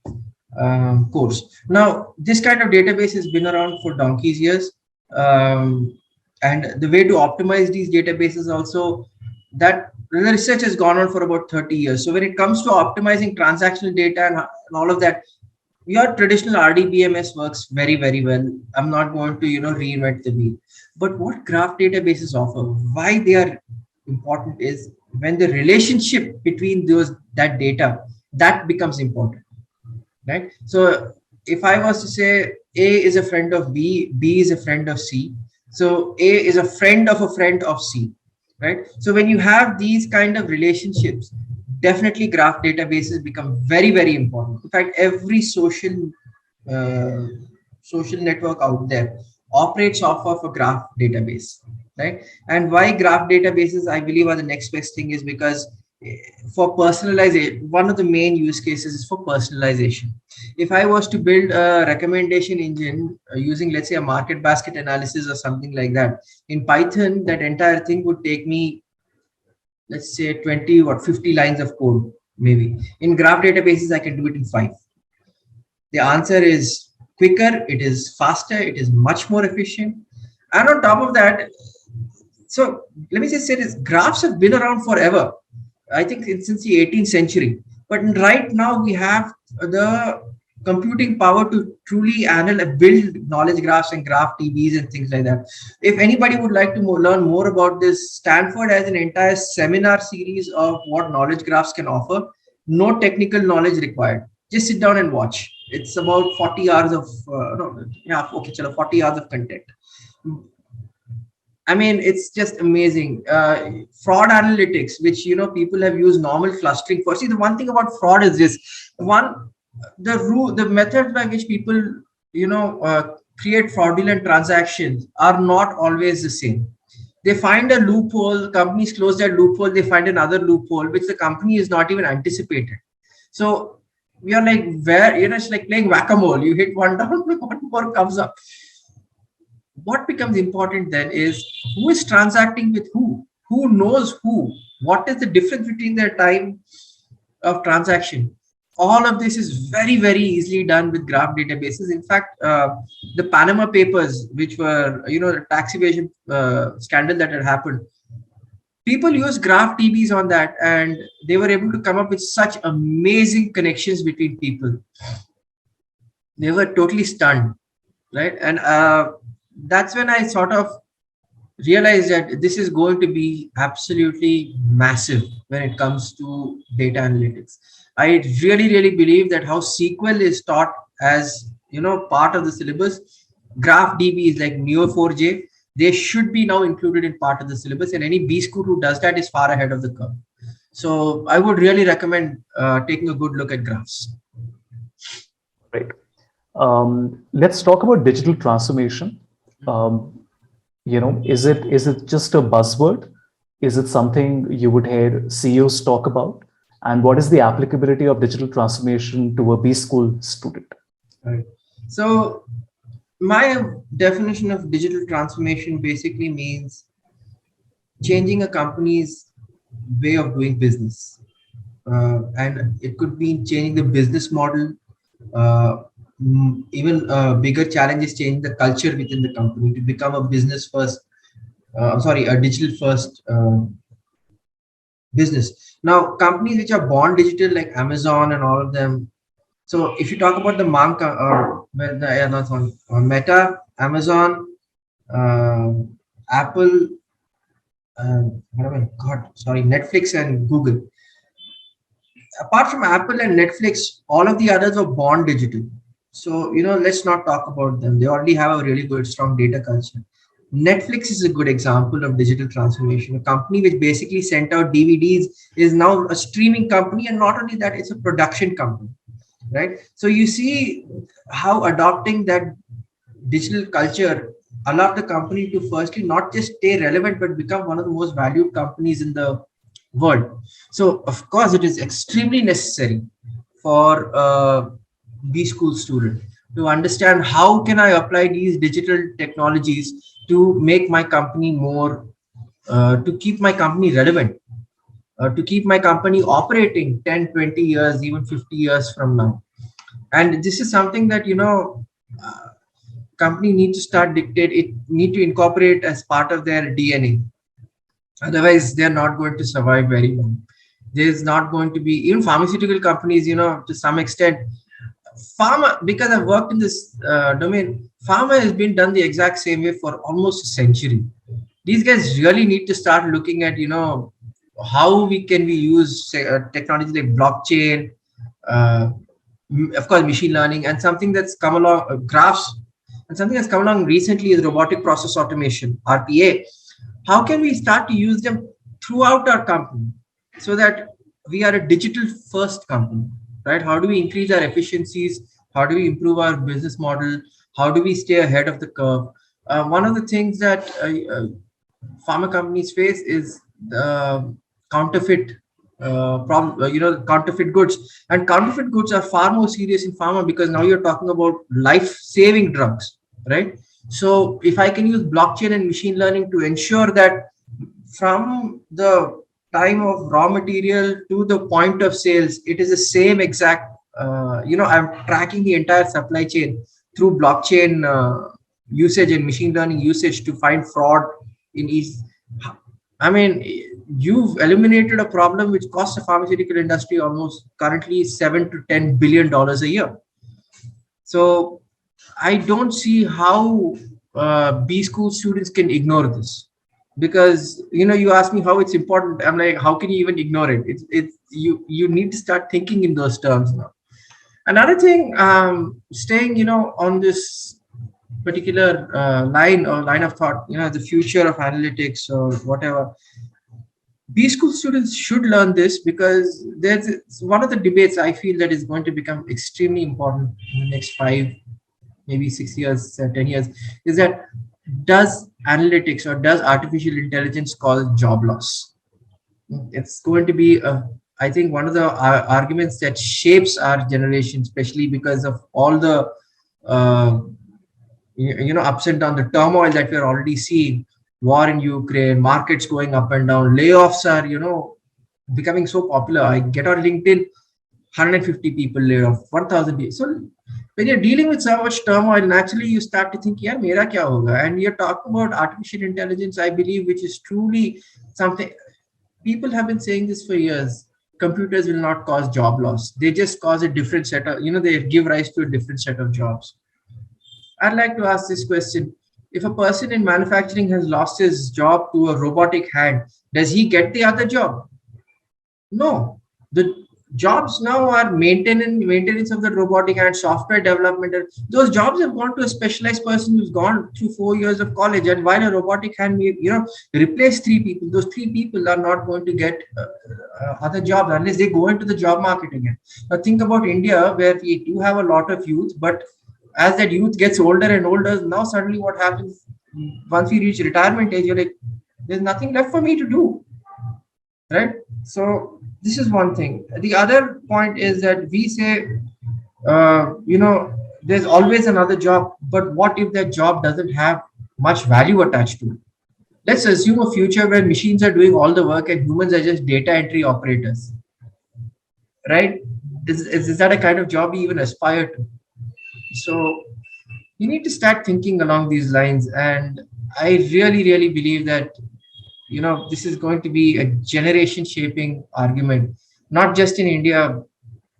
course. Now, this kind of database has been around for donkey's years, and the way to optimize these databases also, that the research has gone on for about 30 years. So when it comes to optimizing transactional data and all of that, your traditional RDBMS works very, very well. I'm not going to reinvent the wheel. But what graph databases offer, why they are important, is when the relationship between that data, that becomes important, right? So if I was to say A is a friend of B, B is a friend of C, so A is a friend of C, right? So when you have these kind of relationships, definitely graph databases become very, very important. In fact, every social network out there operates off of a graph database, right? And why graph databases, I believe, are the next best thing is because for personalization, one of the main use cases is for personalization. If I was to build a recommendation engine using, let's say, a market basket analysis or something like that in Python, that entire thing would take me, let's say, 20 or 50 lines of code. Maybe in graph databases I can do it in 5. The answer is quicker, it is faster, it is much more efficient, and on top of that, so let me just say this, graphs have been around forever. I think since the 18th century, but right now we have the computing power to truly build knowledge graphs and graph DBs and things like that. If anybody would like to learn more about this, Stanford has an entire seminar series of what knowledge graphs can offer. No technical knowledge required. Just sit down and watch. It's about 40 hours of 40 hours of content. I mean, it's just amazing. Fraud analytics, which people have used normal clustering for. See, the one thing about fraud is this: the method by which people create fraudulent transactions are not always the same. They find a loophole, companies close that loophole, they find another loophole which the company is not even anticipated. So we are like, it's like playing whack-a-mole. You hit one down, one more comes up. What becomes important then is who is transacting with who knows who, what is the difference between their time of transaction. All of this is very, very easily done with graph databases. In fact, the Panama Papers, which were the tax evasion scandal that had happened, people used graph DBs on that, and they were able to come up with such amazing connections between people. They were totally stunned, right? And that's when I sort of realized that this is going to be absolutely massive when it comes to data analytics. I really, really believe that how SQL is taught as part of the syllabus, graph DB is like Neo4j. They should be now included in part of the syllabus, and any BSchool who does that is far ahead of the curve. So I would really recommend taking a good look at graphs. Right. Let's talk about digital transformation. Is it just a buzzword? Is it something you would hear CEOs talk about? And what is the applicability of digital transformation to a BSchool student? Right. So my definition of digital transformation basically means changing a company's way of doing business. And it could mean changing the business model. even bigger challenge is changing the culture within the company to become a business first. A digital first business. Now, companies which are born digital like Amazon and all of them. So, if you talk about the not one, Meta, Amazon, Apple, Netflix and Google. Apart from Apple and Netflix, all of the others were born digital. So, let's not talk about them. They already have a really good, strong data culture. Netflix is a good example of digital transformation. A company which basically sent out DVDs is now a streaming company, and not only that, it's a production company, right? So you see how adopting that digital culture allowed the company to firstly not just stay relevant, but become one of the most valued companies in the world. So, of course, it is extremely necessary for a B-school student to understand how can I apply these digital technologies to make my company more, to keep my company relevant, to keep my company operating 10, 20 years, even 50 years from now. And this is something that, company need to start dictate, it need to incorporate as part of their DNA. Otherwise, they're not going to survive very long. There's not going to be, even pharmaceutical companies, to some extent, pharma, because I've worked in this domain, pharma has been done the exact same way for almost a century. These guys really need to start looking at, how we use technology like blockchain, uh, of course, machine learning, and something that's come along, graphs, and something that's come along recently is robotic process automation, RPA. How can we start to use them throughout our company so that we are a digital first company, right? How do we increase our efficiencies? How do we improve our business model? How do we stay ahead of the curve? One of the things that pharma companies face is the counterfeit problem, counterfeit goods. And counterfeit goods are far more serious in pharma because now you're talking about life-saving drugs, right? So if I can use blockchain and machine learning to ensure that from the time of raw material to the point of sales, it is the same exact, I'm tracking the entire supply chain through blockchain usage and machine learning usage to find fraud in each. I mean, you've eliminated a problem which costs the pharmaceutical industry almost currently $7 to $10 billion a year. So I don't see how B school students can ignore this, because you ask me how it's important. I'm like, how can you even ignore it? It's you need to start thinking in those terms now. Another thing, staying on this particular line of thought, the future of analytics or whatever. B school students should learn this because it's one of the debates I feel that is going to become extremely important in the next 5, maybe 6 years, 10 years, is that does analytics or does artificial intelligence cause job loss? It's going to be, I think, one of the arguments that shapes our generation, especially because of all the, ups and downs, the turmoil that we're already seeing, war in Ukraine, markets going up and down, layoffs are, becoming so popular. I get on LinkedIn, 150 people laid off, 1,000 people. So when you're dealing with so much turmoil, naturally you start to think, yeah, mera kya hoga? And you're talking about artificial intelligence, I believe, which is truly something. People have been saying this for years. Computers will not cause job loss. They just cause a different set of, they give rise to a different set of jobs. I'd like to ask this question. If a person in manufacturing has lost his job to a robotic hand, does he get the other job? No. The jobs now are maintenance of the robotic hand, software development. Those jobs have gone to a specialized person who's gone through 4 years of college. And while a robotic hand may, replace 3 people, those 3 people are not going to get other jobs unless they go into the job market again. Now think about India, where we do have a lot of youth, but as that youth gets older and older, now suddenly what happens, once we reach retirement age, you're like, there's nothing left for me to do, right? So this is one thing. The other point is that we say, there's always another job, but what if that job doesn't have much value attached to it? Let's assume a future where machines are doing all the work and humans are just data entry operators, right? Is that a kind of job we even aspire to? So you need to start thinking along these lines. And I really, really believe that, this is going to be a generation shaping argument, not just in India,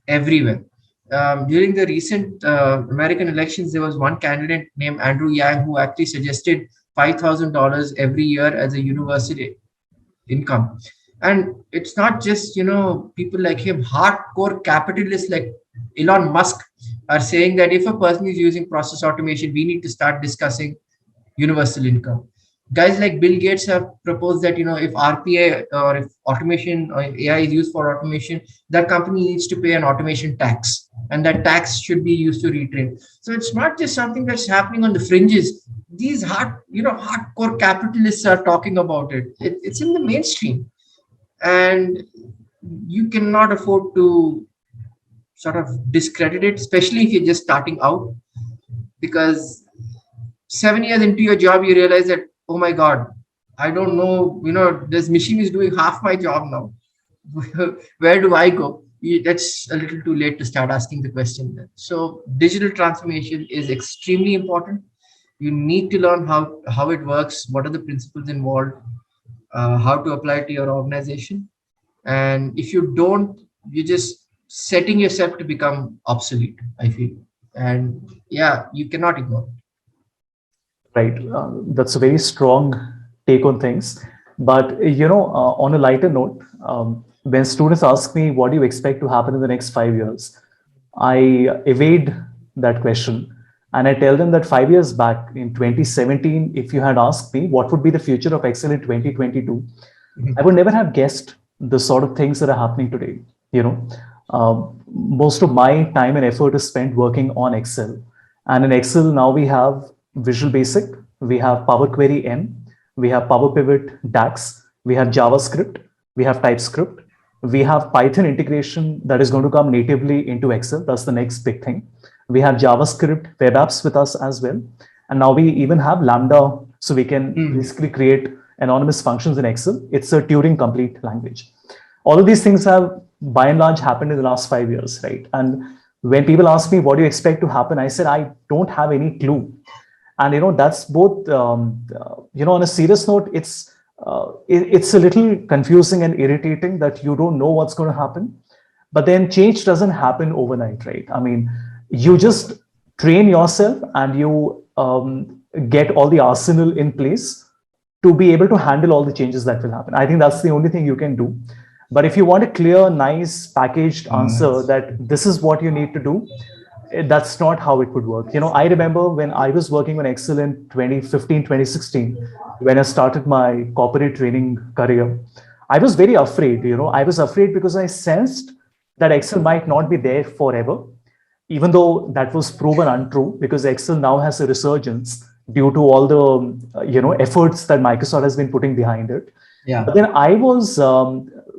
everywhere. During the recent American elections, there was one candidate named Andrew Yang who actually suggested $5,000 every year as a university income. And it's not just, people like him, hardcore capitalists like Elon Musk are saying that if a person is using process automation, we need to start discussing universal income. Guys like Bill Gates have proposed that, if RPA or if automation or AI is used for automation, that company needs to pay an automation tax, and that tax should be used to retrain. So it's not just something that's happening on the fringes. These hardcore capitalists are talking about it. It's in the mainstream, and you cannot afford to sort of discredit it, especially if you're just starting out, because 7 years into your job, you realize that, oh my God, I don't know, this machine is doing half my job now. Where do I go? That's a little too late to start asking the question then. So digital transformation is extremely important. You need to learn how it works, what are the principles involved, how to apply it to your organization. And if you don't, you're just setting yourself to become obsolete, I feel. And yeah, you cannot ignore it. Right. That's a very strong take on things. But, on a lighter note, when students ask me, what do you expect to happen in the next 5 years? I evade that question. And I tell them that 5 years back in 2017, if you had asked me what would be the future of Excel in 2022, I would never have guessed the sort of things that are happening today. Most of my time and effort is spent working on Excel. And in Excel, now we have Visual Basic, we have Power Query M, we have Power Pivot DAX, we have JavaScript, we have TypeScript, we have Python integration that is going to come natively into Excel. That's the next big thing. We have JavaScript web apps with us as well. And now we even have Lambda, so we can basically create anonymous functions in Excel. It's a Turing complete language. All of these things have by and large happened in the last 5 years, right? And when people ask me, what do you expect to happen? I said, I don't have any clue. And, that's both, on a serious note, it's a little confusing and irritating that you don't know what's going to happen. But then change doesn't happen overnight, right? I mean, you just train yourself and you get all the arsenal in place to be able to handle all the changes that will happen. I think that's the only thing you can do. But if you want a clear, nice, packaged answer that this is what you need to do, that's not how it would work. I remember when I was working on Excel in 2015, 2016, when I started my corporate training career, I was very afraid. I was afraid because I sensed that Excel might not be there forever, even though that was proven untrue, because Excel now has a resurgence due to all the efforts that Microsoft has been putting behind it. Yeah. But then I was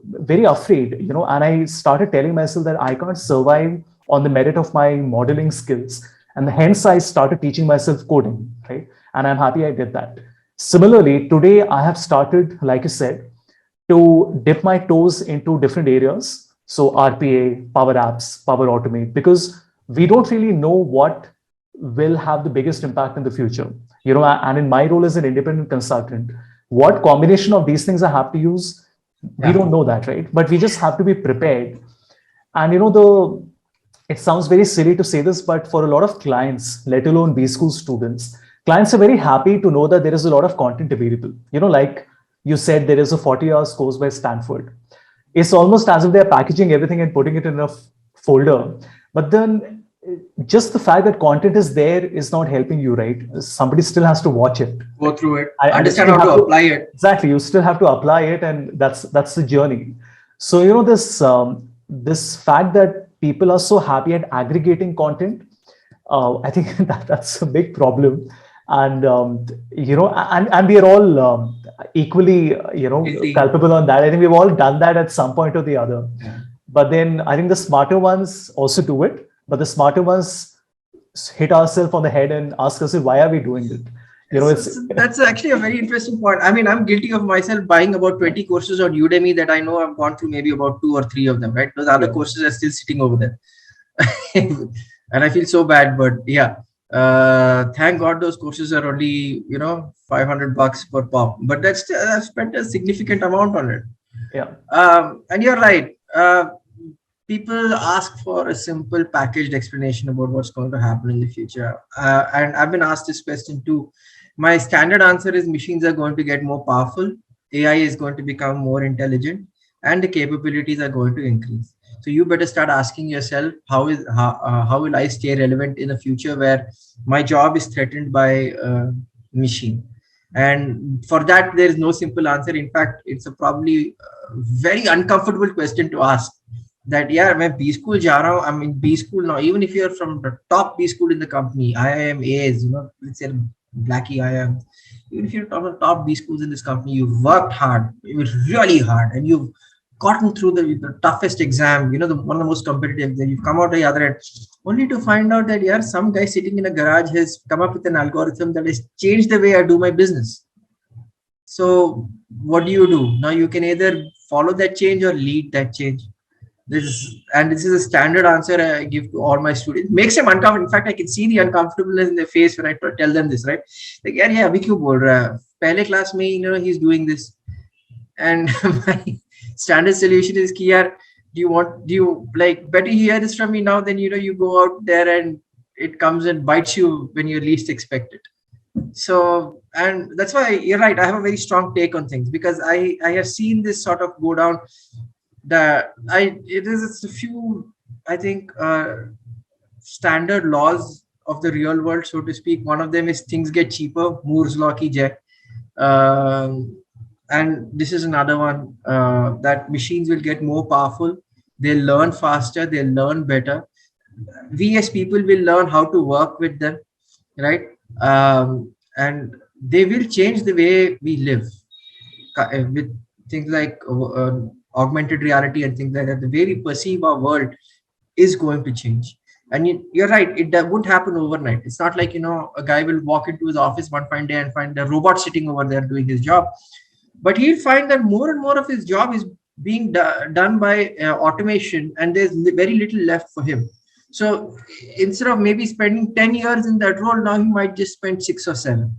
very afraid, and I started telling myself that I can't survive on the merit of my modeling skills. And hence I started teaching myself coding, right? And I'm happy I did that. Similarly, today I have started, like you said, to dip my toes into different areas. So RPA, Power Apps, Power Automate, because we don't really know what will have the biggest impact in the future. And in my role as an independent consultant, what combination of these things I have to use, we don't know that, right? But we just have to be prepared. And it sounds very silly to say this, but for a lot of clients, let alone BSchool students, clients are very happy to know that there is a lot of content available. Like you said, there is a 40-hour course by Stanford. It's almost as if they're packaging everything and putting it in a folder. But then just the fact that content is there is not helping you, right? Somebody still has to watch it. Go through it. Understand how to apply it. Exactly. You still have to apply it, and that's the journey. So, this fact that people are so happy at aggregating content, I think that's a big problem. And, and we are all equally, culpable on that. I think we've all done that at some point or the other. Yeah. But then I think the smarter ones also do it. But the smarter ones hit ourselves on the head and ask us, why are we doing it? That's actually a very interesting point. I mean, I'm guilty of myself buying about 20 courses on Udemy that I know I've gone through maybe about 2 or 3 of them, right? Those other courses are still sitting over there. and I feel so bad, but yeah, thank God those courses are only, $500 per pop, but I've spent a significant amount on it. Yeah. And you're right. People ask for a simple packaged explanation about what's going to happen in the future. And I've been asked this question too. My standard answer is machines are going to get more powerful, AI is going to become more intelligent, and the capabilities are going to increase. So you better start asking yourself, how will I stay relevant in a future where my job is threatened by machine? And for that, there is no simple answer. In fact, it's a probably very uncomfortable question to ask, that yeah, मैं B school जा रहा हूँ, I'm in B school now. Even if you're from the top B school in the company, IIM A's, let's say Blackie IIM, even if you're from the top B schools in this company, you've worked hard, really hard, and you've gotten through the toughest exam, one of the most competitive. Then you've come out the other end, only to find out that yeah, some guy sitting in a garage has come up with an algorithm that has changed the way I do my business. So what do? Now you can either follow that change or lead that change. This is a standard answer I give to all my students. Makes them uncomfortable. In fact, I can see the uncomfortableness in their face when I tell them this, right? Like, yeah, अभी क्यों बोल रहा है? पहले class में, he's doing this, and my standard solution is कि यार, do you like better hear this from me now than you go out there and it comes and bites you when you least expect it. So, and that's why you're right. I have a very strong take on things because I have seen this sort of go down. It's a few, I think, standard laws of the real world, so to speak. One of them is things get cheaper, Moore's law ki jai. And this is another one, that machines will get more powerful, they'll learn faster, they'll learn better. We as people will learn how to work with them, right? And they will change the way we live with things like augmented reality and things like that. The way we perceive our world is going to change. And you're right, it won't happen overnight. It's not like a guy will walk into his office one fine day and find a robot sitting over there doing his job, but he'll find that more and more of his job is being done by automation, and there's very little left for him. So instead of maybe spending 10 years in that role, now he might just spend 6 or 7,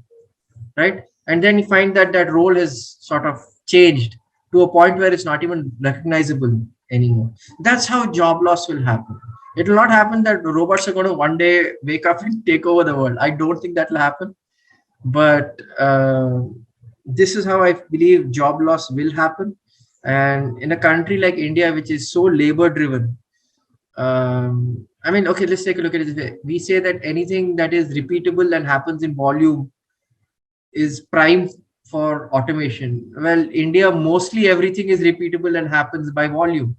right? And then you find that that role has sort of changed to a point where it's not even recognizable anymore. That's how job loss will happen. It will not happen that robots are going to one day wake up and take over the world. I don't think that will happen. But this is how I believe job loss will happen. And in a country like India, which is so labor driven, I mean, okay, let's take a look at it this way. We say that anything that is repeatable and happens in volume is prime for automation. Well, India, mostly everything is repeatable and happens by volume,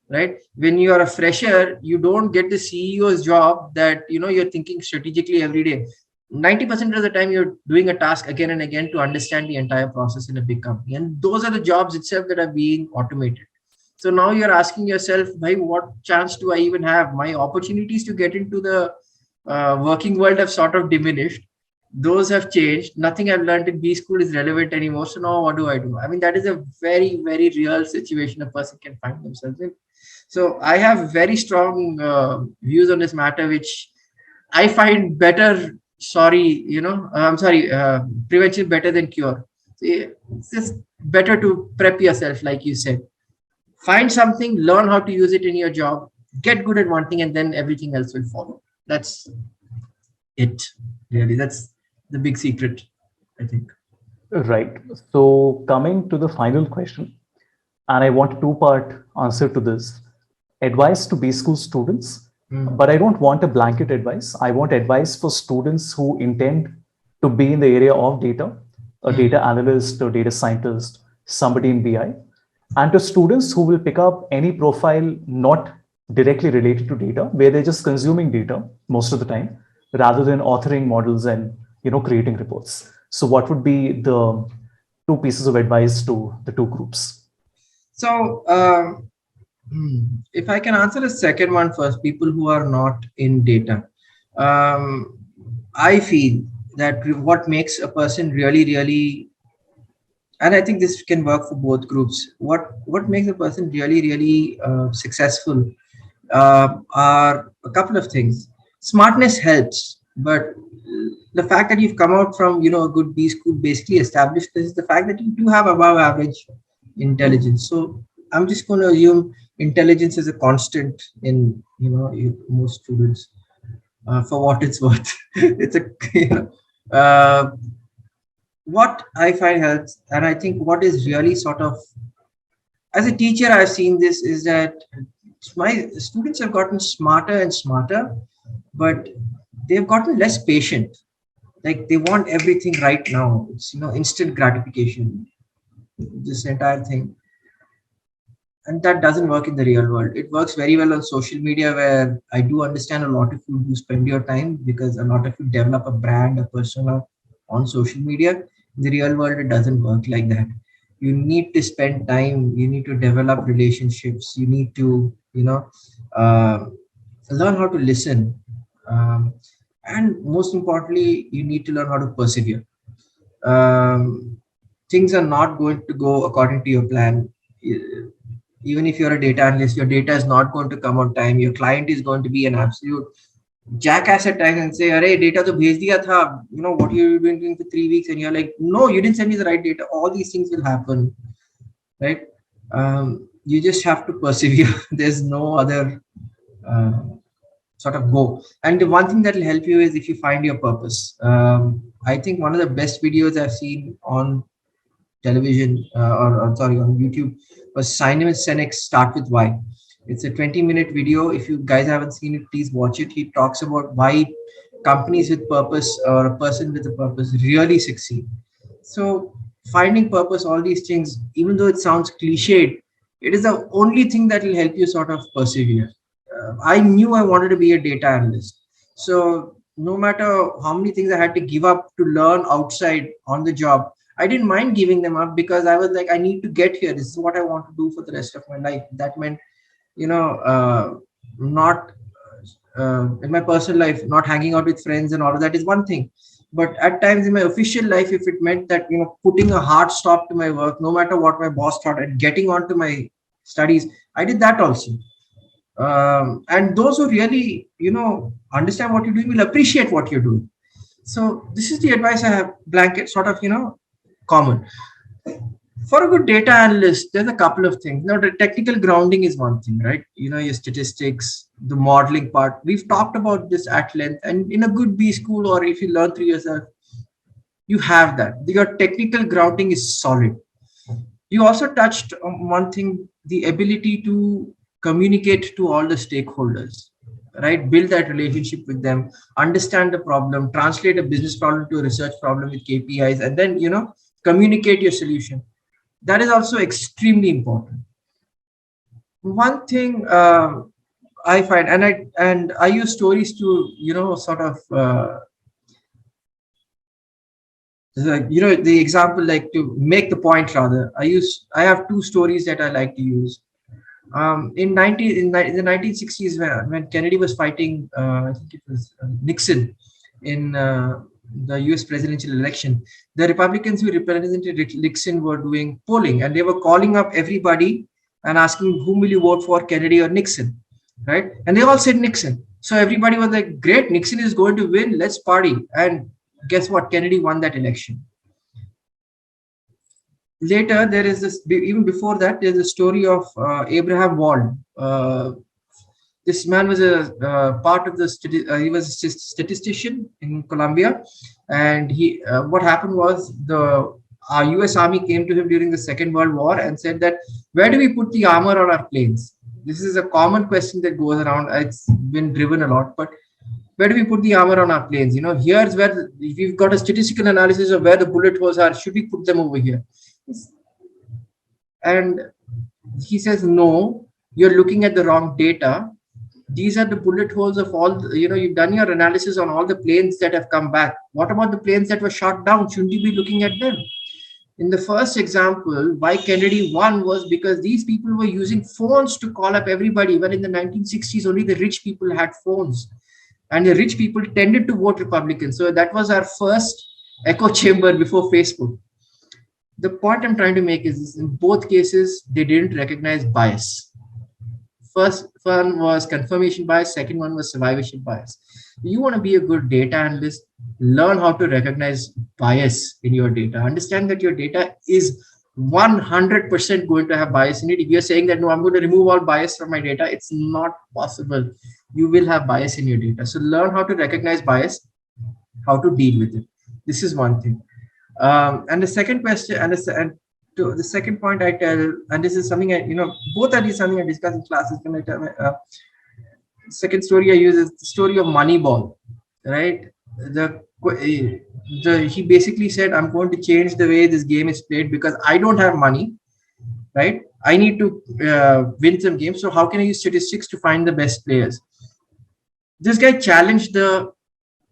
right? When you are a fresher, you don't get the CEO's job that you're thinking strategically every day. 90% of the time you're doing a task again and again to understand the entire process in a big company, and those are the jobs itself that are being automated. So now you're asking yourself, hey, what chance do I even have? My opportunities to get into the working world have sort of diminished. Those have changed. Nothing I've learned in B school is relevant anymore. So now what do? I mean, that is a very, very real situation a person can find themselves in. So I have very strong views on this matter, which I find better. Prevention better than cure. So it's just better to prep yourself, like you said. Find something, learn how to use it in your job, get good at one thing, and then everything else will follow. That's it. Really, that's the big secret, I think. Right. So coming to the final question, and I want a two-part answer to this. Advice to B school students, but I don't want a blanket advice. I want advice for students who intend to be in the area of data, a data analyst or data scientist, somebody in BI, and to students who will pick up any profile not directly related to data, where they're just consuming data most of the time, rather than authoring models and creating reports. So what would be the two pieces of advice to the two groups? So if I can answer the second one first, people who are not in data, I feel that what makes a person really, and I think this can work for both groups, what makes a person really successful are a couple of things. Smartness helps, but the fact that you've come out from a good B school basically established this is the fact that you do have above average intelligence. So I'm just going to assume intelligence is a constant in most students, for what it's worth. It's a what I find helps, and I think what is really sort of, as a teacher, I've seen this is that my students have gotten smarter and smarter, but they've gotten less patient. Like they want everything right now. It's instant gratification. This entire thing, and that doesn't work in the real world. It works very well on social media, where I do understand a lot of you do spend your time because a lot of you develop a brand, a persona on social media. In the real world, it doesn't work like that. You need to spend time. You need to develop relationships. You need to, uh, learn how to listen. And most importantly, you need to learn how to persevere. Things are not going to go according to your plan. Even if you're a data analyst, your data is not going to come on time. Your client is going to be an absolute jackass at times and say, "Arey, data to bhej diya tha. What are you doing for 3 weeks?" And you're like, "No, you didn't send me the right data." All these things will happen, right? You just have to persevere. There's no other uh, sort of go. And the one thing that will help you is if you find your purpose. I think one of the best videos I've seen on television, or sorry, on YouTube, was Simon Sinek's Start With Why. It's a 20-minute video. If you guys haven't seen it, please watch it. He talks about why companies with purpose or a person with a purpose really succeed. So finding purpose, all these things, even though it sounds cliched, it is the only thing that will help you sort of persevere. I knew I wanted to be a data analyst. So no matter how many things I had to give up to learn outside on the job, I didn't mind giving them up because I was like, I need to get here. This is what I want to do for the rest of my life. That meant, not in my personal life, not hanging out with friends and all of that is one thing. But at times in my official life, if it meant that, putting a hard stop to my work, no matter what my boss thought, and getting on to my studies, I did that also. And those who really, understand what you're doing will appreciate what you're doing. So this is the advice I have, blanket sort of, common. For a good data analyst, there's a couple of things. Now, the technical grounding is one thing, right? Your statistics, the modeling part. We've talked about this at length. And in a good B school, or if you learn through yourself, you have that. Your technical grounding is solid. You also touched on one thing, the ability to communicate to all the stakeholders, right? Build that relationship with them, understand the problem, translate a business problem to a research problem with KPIs, and then, communicate your solution. That is also extremely important. One thing I find, and I use stories to, sort of, the example, like to make the point rather. I have two stories that I like to use. In the 1960s, when Kennedy was fighting, I think it was Nixon in the US presidential election, the Republicans who represented Nixon were doing polling, and they were calling up everybody and asking, whom will you vote for, Kennedy or Nixon, right? And they all said Nixon. So everybody was like, great, Nixon is going to win, let's party. And guess what? Kennedy won that election. Later, there is this, even before that, there's a story of Abraham Wald. This man was a part of the, he was a statistician in Colombia. And what happened was the US Army came to him during the Second World War and said that, where do we put the armor on our planes? This is a common question that goes around. It's been driven a lot, but where do we put the armor on our planes? Here's where we've got a statistical analysis of where the bullet holes are. Should we put them over here? And he says, no, you're looking at the wrong data. These are the bullet holes of all, you've done your analysis on all the planes that have come back. What about the planes that were shot down? Shouldn't you be looking at them? In the first example, why Kennedy won was because these people were using phones to call up everybody. When in the 1960s, only the rich people had phones. And the rich people tended to vote Republican. So that was our first echo chamber before Facebook. The point I'm trying to make is this, in both cases, they didn't recognize bias. First one was confirmation bias, second one was survivorship bias. You want to be a good data analyst, learn how to recognize bias in your data. Understand that your data is 100% going to have bias in it. If you're saying that, no, I'm going to remove all bias from my data, it's not possible. You will have bias in your data. So learn how to recognize bias, how to deal with it. This is one thing. And the second question, and to the second point I tell, and this is something both are these something I discuss in classes. When I tell second story I use is the story of Moneyball, right? He basically said, I'm going to change the way this game is played because I don't have money, right? I need to win some games. So how can I use statistics to find the best players? This guy challenged the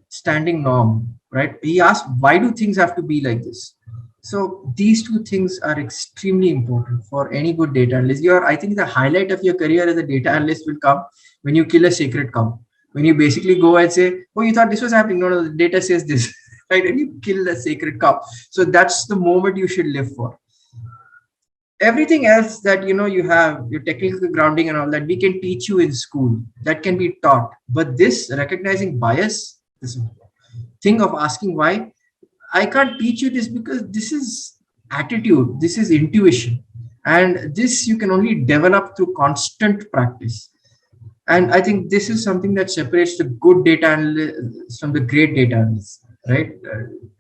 standing norm, right? He asked, why do things have to be like this? So these two things are extremely important for any good data analyst. I think the highlight of your career as a data analyst will come when you kill a sacred cow. When you basically go and say, oh, you thought this was happening. No, the data says this, right? And you kill the sacred cow. So that's the moment you should live for. Everything else that you have, your technical grounding and all that, we can teach you in school. That can be taught. But this recognizing bias, this thing of asking why, I can't teach you this because this is attitude, this is intuition, and this you can only develop through constant practice. And I think this is something that separates the good data analyst from the great data analyst, right?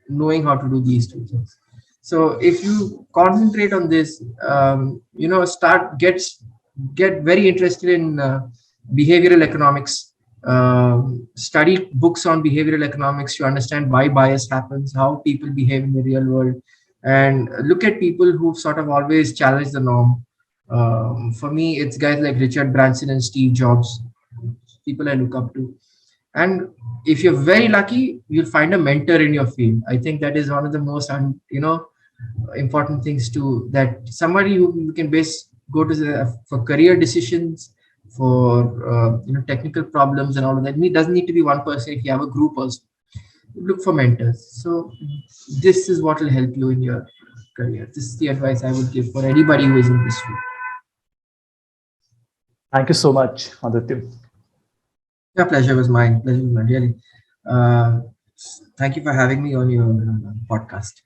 Knowing how to do these two things. So if you concentrate on this, get very interested in behavioral economics. Study books on behavioral economics to understand why bias happens, how people behave in the real world, and look at people who've sort of always challenged the norm. For me, it's guys like Richard Branson and Steve Jobs, people I look up to. And if you're very lucky, you'll find a mentor in your field. I think that is one of the most important things too, that somebody who you can go to for career decisions, for technical problems and all of that. It doesn't need to be one person. If you have a group also, look for mentors. So this is what will help you in your career. This is the advice I would give for anybody who is in this field. Thank you so much, Aditya. Yeah, pleasure was mine, really. Thank you for having me on your podcast.